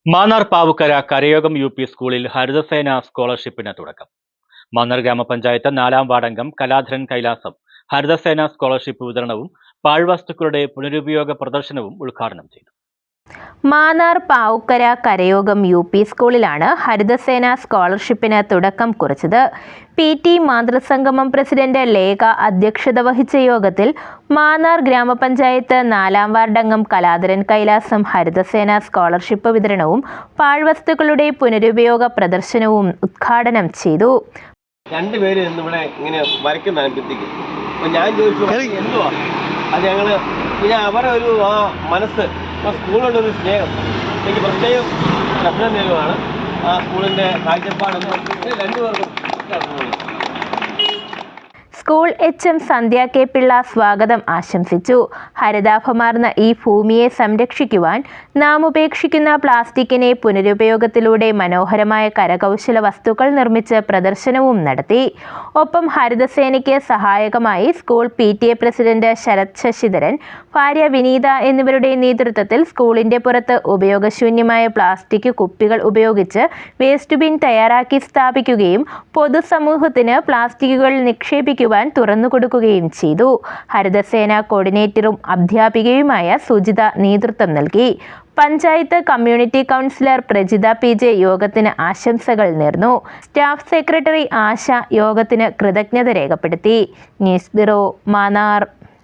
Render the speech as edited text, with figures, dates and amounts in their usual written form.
Mannar Pavukkara കരയോഗം U P സ്കൂളിൽ ഹരിതസേന സ്കോളർഷിപ്പിന് തുടക്കം. മാന്നാർ ഗ്രാമപഞ്ചായത്ത് 4-ാം വാർഡംഗം കലാധരൻ കൈലാസം ഹരിതസേന സ്കോളർഷിപ്പ് വിതരണവും പാഴ്വസ്തുക്കളുടെ പുനരുപയോഗ പ്രദർശനവും ഉദ്ഘാടനം ചെയ്തു. മാന്നാർ പാവുക്കര കരയോഗം യു പി സ്കൂളിലാണ് ഹരിതസേന സ്കോളർഷിപ്പിന് തുടക്കം കുറിച്ചത്. PT മാതൃസംഗമം പ്രസിഡന്റ് ലേഖ അധ്യക്ഷത വഹിച്ച യോഗത്തിൽ മാന്നാർ ഗ്രാമപഞ്ചായത്ത് 4-ാം വാർഡംഗം കലാധരൻ കൈലാസം ഹരിതസേന സ്കോളർഷിപ്പ് വിതരണവും പാഴ്വസ്തുക്കളുടെ പുനരുപയോഗ പ്രദർശനവും ഉദ്ഘാടനം ചെയ്തു. രണ്ടുപേര് ഇവിടെ ഇങ്ങനെ വരയ്ക്കുന്നതാണ്. ഞാൻ ചോദിച്ചു എന്തുവാ അത്, ഞങ്ങള് പിന്നെ അവരെ ഒരു ആ മനസ്സ്, ആ സ്കൂളിനോടൊരു സ്നേഹം എനിക്ക് പ്രത്യേകം അഭിനന്ദനമാണ്. ആ സ്കൂളിൻ്റെ കാഴ്ചപ്പാടെന്ന് രണ്ടുപേർക്കും. സ്കൂൾ HM സന്ധ്യ K പിള്ള സ്വാഗതം ആശംസിച്ചു. ഹരിതാഭമാർന്ന ഈ ഭൂമിയെ സംരക്ഷിക്കുവാൻ നാം ഉപേക്ഷിക്കുന്ന പ്ലാസ്റ്റിക്കിനെ പുനരുപയോഗത്തിലൂടെ മനോഹരമായ കരകൗശല വസ്തുക്കൾ നിർമ്മിച്ച് പ്രദർശനവും നടത്തി. ഒപ്പം ഹരിതസേനയ്ക്ക് സഹായകമായി school PTA president Sarath Sasidharan, ഭാര്യ വിനീത എന്നിവരുടെ നേതൃത്വത്തിൽ സ്കൂളിന്റെ പുറത്ത് ഉപയോഗശൂന്യമായ പ്ലാസ്റ്റിക് കുപ്പികൾ ഉപയോഗിച്ച് വേസ്റ്റ് ബിൻ തയ്യാറാക്കി സ്ഥാപിക്കുകയും പൊതുസമൂഹത്തിന് പ്ലാസ്റ്റിക്കുകൾ നിക്ഷേപിക്കുവാൻ തുറന്നുകൊടുക്കുകയും ചെയ്തു. ഹരിതസേന കോർഡിനേറ്ററും അധ്യാപികയുമായ സുജിത നേതൃത്വം നൽകി. Panchayat community councillor Prajitha PJ യോഗത്തിന് ആശംസകൾ നേർന്നു. സ്റ്റാഫ് സെക്രട്ടറി ആശ യോഗത്തിന് കൃതജ്ഞത രേഖപ്പെടുത്തി. News bureau, Mannar.